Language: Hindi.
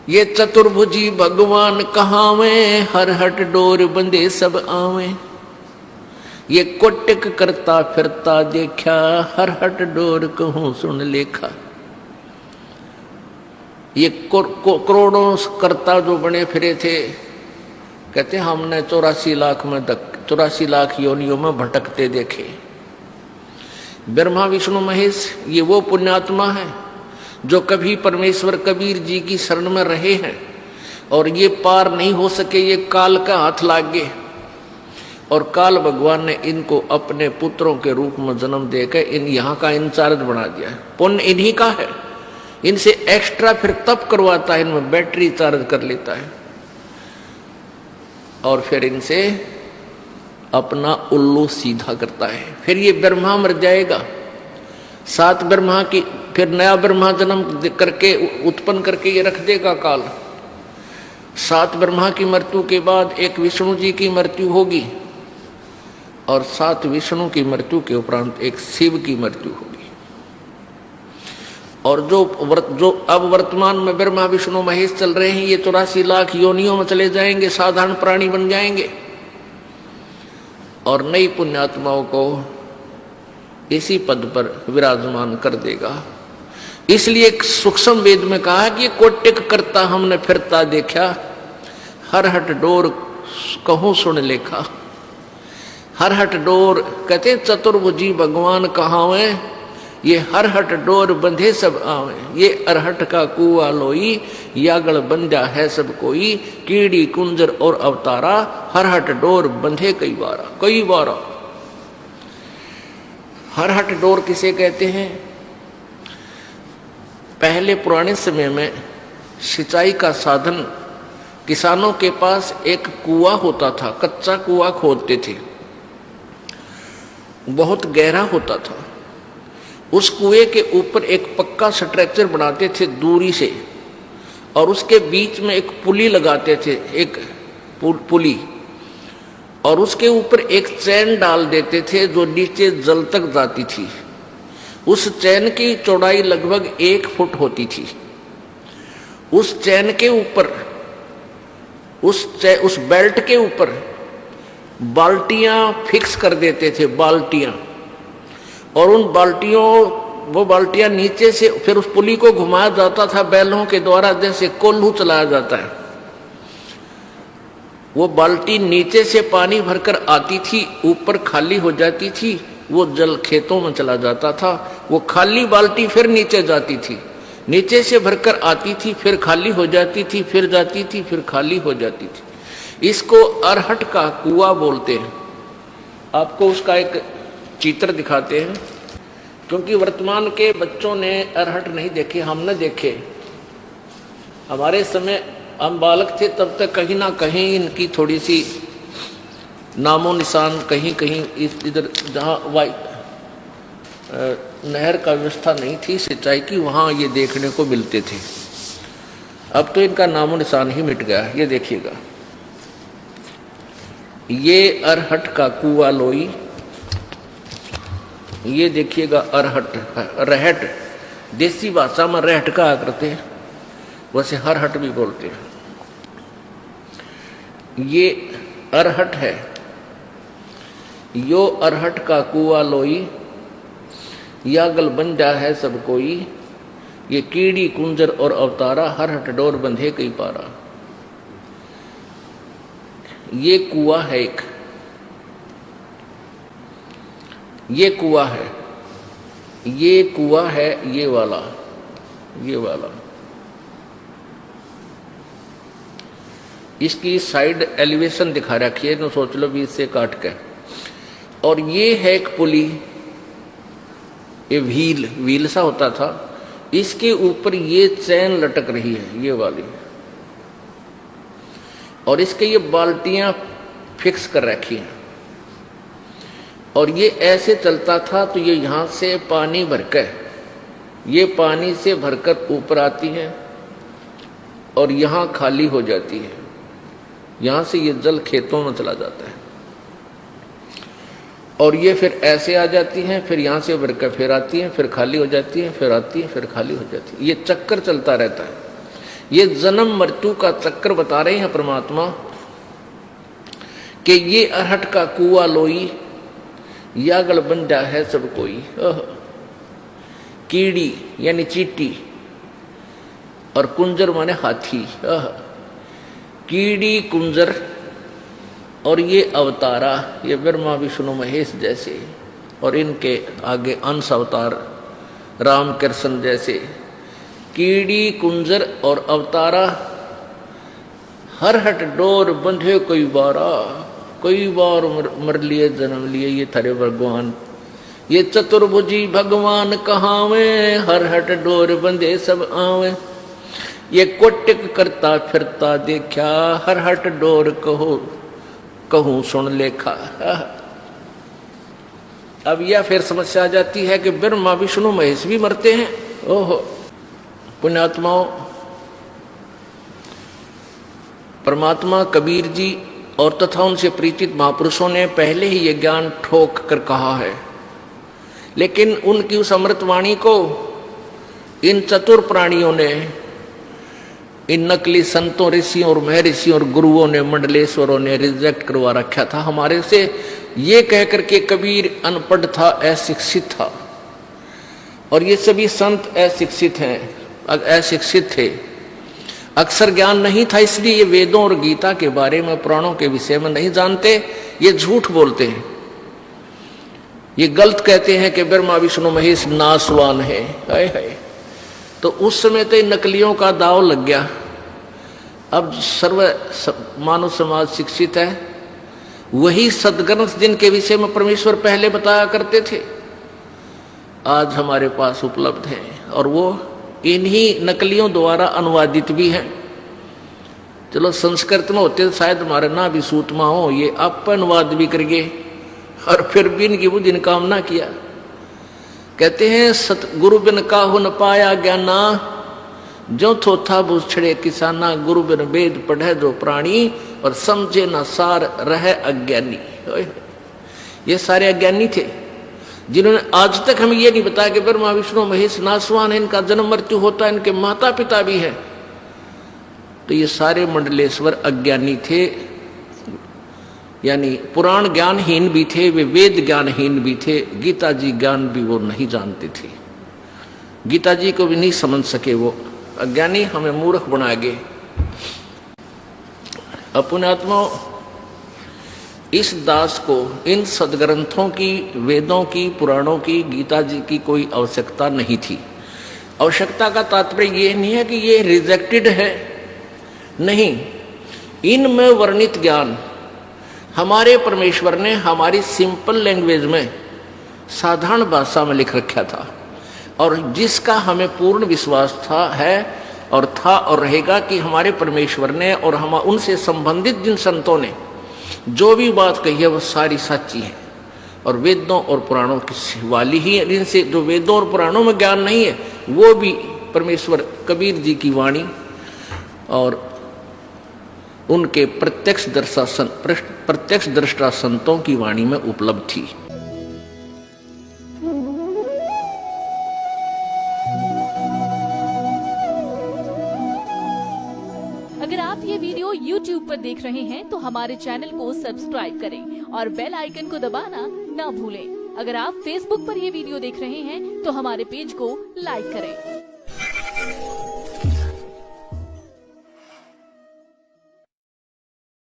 ये चतुर्भुजी भगवान कहावे, हर हट डोर बंधे सब आवे। ये कोटिक करता फिरता देखा, हर हट डोर कहूं सुन लेखा। ये करोड़ों करता जो बने फिरे थे, कहते हमने 84 लाख योनियों में भटकते देखे। ब्रह्मा विष्णु महेश ये वो पुण्यात्मा है जो कभी परमेश्वर कबीर जी की शरण में रहे हैं और ये पार नहीं हो सके, ये काल का हाथ लाग गए और काल भगवान ने इनको अपने पुत्रों के रूप में जन्म देकर यहाँ का इंचार्ज बना दिया है। पुण्य इन्हीं का है, इनसे एक्स्ट्रा फिर तप करवाता है, इनमें बैटरी चार्ज कर लेता है और फिर इनसे अपना उल्लू सीधा करता है। फिर ये ब्रह्मा मर जाएगा, 7 ब्रह्मा की फिर नया ब्रह्मा जन्म करके उत्पन्न करके ये रख देगा काल। 7 ब्रह्मा की मृत्यु के बाद एक विष्णु जी की मृत्यु होगी और 7 विष्णु की मृत्यु के उपरांत एक शिव की मृत्यु होगी। और जो अब वर्तमान में ब्रह्मा विष्णु महेश चल रहे हैं, ये 84 लाख योनियों में चले जाएंगे, साधारण प्राणी बन जाएंगे और नई पुण्यात्माओं को इसी पद पर विराजमान कर देगा। इसलिए एक सूक्ष्म वेद में कहा कि कोटिक करता हमने फिरता देखा, हर हट डोर कहूं सुन लेखा। हर हट डोर कहते चतुर्भुजी भगवान कहावे, ये हर हट डोर बंधे सब आवे। ये अरहट का कुआ लोई, यागल बंधा है सब कोई। कीड़ी कुंजर और अवतारा, हर हट डोर बंधे कई बारा। हर हट डोर किसे कहते हैं? पहले पुराने समय में सिंचाई का साधन, किसानों के पास एक कुआं होता था, कच्चा कुआं खोदते थे, बहुत गहरा होता था। उस कुएं के ऊपर एक पक्का स्ट्रक्चर बनाते थे दूरी से और उसके बीच में एक पुली लगाते थे, एक पुली, और उसके ऊपर एक चैन डाल देते थे जो नीचे जल तक जाती थी। उस चैन की चौड़ाई लगभग 1 फुट होती थी। उस चैन के ऊपर, उस बेल्ट के ऊपर बाल्टियां फिक्स कर देते थे, बाल्टियां, और उन वो बाल्टियां नीचे से फिर उस पुली को घुमाया जाता था बैलों के द्वारा, जैसे कोल्हू चलाया जाता है। वो बाल्टी नीचे से पानी भरकर आती थी, ऊपर खाली हो जाती थी, वो जल खेतों में चला जाता था। वो खाली बाल्टी फिर नीचे जाती थी, नीचे से भरकर आती थी, फिर खाली हो जाती थी, फिर जाती थी, फिर खाली हो जाती थी। इसको अरहट का कुआं बोलते हैं। आपको उसका एक चित्र दिखाते हैं, क्योंकि वर्तमान के बच्चों ने अरहट नहीं देखे, हमने देखे। हमारे समय हम बालक थे तब तक कहीं ना कहीं इनकी थोड़ी सी नामो निशान कहीं कहीं इधर जहाँ नहर का व्यवस्था नहीं थी सिंचाई की, वहाँ ये देखने को मिलते थे। अब तो इनका नामो निशान ही मिट गया। ये देखिएगा, ये अरहट का कुआं लोई, ये देखिएगा रहट, देसी भाषा में रहट कहा करते हैं, वैसे हरहट भी बोलते हैं। ये अरहट है, यो अरहट का कुआं लोई, यागल बंधा है सब कोई। ये कीड़ी कुंजर और अवतारा, हरहट डोर बंधे कई पारा। ये कुआं है एक, ये कुआं है, ये कुआं है, ये वाला। इसकी साइड एलिवेशन दिखा रखी है, तो सोच लो 20 से काट के। और ये है एक पुली, ये व्हील सा होता था, इसके ऊपर ये चैन लटक रही है, ये वाली, और इसके ये बाल्टियां फिक्स कर रखी हैं। और ये ऐसे चलता था, तो ये यहाँ से पानी भरकर, ये पानी से भरकर ऊपर आती है और यहाँ खाली हो जाती है। यहाँ से ये जल खेतों में चला जाता है और ये फिर ऐसे आ जाती हैं, फिर यहाँ से भरकर फिर आती हैं, फिर खाली हो जाती हैं, फिर आती हैं, फिर खाली हो जाती है। ये चक्कर चलता रहता है। ये जन्म मृत्यु का चक्कर बता रहे हैं परमात्मा कि ये अरहट का कुआ लोई, यागल बंधा है सब कोई। कीड़ी यानी चींटी और कुंजर माने हाथी। कीड़ी कुंजर और ये अवतारा, ये ब्रह्मा विष्णु महेश जैसे, और इनके आगे अंश अवतार राम कृष्ण जैसे। कीड़ी कुंजर और अवतारा हर हट डोर बंधे कई बार मर लिए जन्म लिए ये थारे भगवान। ये चतुर्भुजी भगवान कहावे, हर हट डोर बंधे सब आवे। ये कोटिक करता फिरता देखा, हर हट डोर कहूं सुन लेखा। अब यह फिर समस्या आ जाती है कि ब्रह्मा विष्णु महेश भी मरते हैं। ओहो पुण्यात्माओं, परमात्मा कबीर जी और तथा उनसे परिचित महापुरुषों ने पहले ही ये ज्ञान ठोक कर कहा है, लेकिन उनकी उस अमृत वाणी को इन चतुर प्राणियों ने, इन नकली संतों ऋषियों और महर्षियों और गुरुओं ने, मंडलेश्वरों ने रिजेक्ट करवा रखा था हमारे से, ये कहकर के कबीर अनपढ़ था, अशिक्षित था। और ये सभी संत अशिक्षित हैं, अशिक्षित थे, अक्षर ज्ञान नहीं था, इसलिए ये वेदों और गीता के बारे में, पुराणों के विषय में नहीं जानते। ये झूठ बोलते हैं, ये गलत कहते हैं कि ब्रह्मा विष्णु महेश नासवान है। हाय हाय, तो उस समय तो नकलियों का दाव लग गया। अब मानव समाज शिक्षित है, वही सदग्रंथ जिनके विषय में परमेश्वर पहले बताया करते थे आज हमारे पास उपलब्ध है, और वो इन्हीं नकलियों द्वारा अनुवादित भी हैं। चलो संस्कृत में होते तो शायद हमारे ना भी सूतमा हो, ये आप अनुवाद भी करिए, और फिर भी इनकी बुद्धि ने काम ना किया। कहते हैं सतगुरु बिन काहु न पाया ज्ञाना, जो थोथा बुछड़े किसाना, गुरु बिन वेद पढ़े जो प्राणी, और समझे न सार रहे अज्ञानी। ये सारे अज्ञानी थे जिन्होंने आज तक हमें ये नहीं बताया कि ब्रह्मा विष्णु महेश नासवान है, इनका जन्म मृत्यु होता है, इनके माता पिता भी हैं। तो ये सारे मंडलेश्वर अज्ञानी थे, यानी पुराण ज्ञानहीन भी थे, वे वेद ज्ञानहीन भी थे, गीता जी ज्ञान भी वो नहीं जानते थे, गीता जी को भी नहीं समझ सके। वो अज्ञानी हमें मूर्ख बना गए। पुण्यात्मा, इस दास को इन सदग्रंथों की, वेदों की, पुराणों की, गीता जी की कोई आवश्यकता नहीं थी। आवश्यकता का तात्पर्य ये नहीं है कि ये रिजेक्टेड है, नहीं, इनमें वर्णित ज्ञान हमारे परमेश्वर ने हमारी सिंपल लैंग्वेज में, साधारण भाषा में लिख रखा था, और जिसका हमें पूर्ण विश्वास था और रहेगा कि हमारे परमेश्वर ने और हम उनसे संबंधित जिन संतों ने जो भी बात कही है वो सारी सच्ची है, और वेदों और पुराणों की वाली ही है। जिनसे जो वेदों और पुराणों में ज्ञान नहीं है, वो भी परमेश्वर कबीर जी की वाणी और उनके प्रत्यक्ष दृष्टा संतों की वाणी में उपलब्ध थी। अगर आप ये वीडियो YouTube पर देख रहे हैं तो हमारे चैनल को सब्सक्राइब करें और बेल आइकन को दबाना ना भूलें। अगर आप Facebook पर ये वीडियो देख रहे हैं तो हमारे पेज को लाइक करें।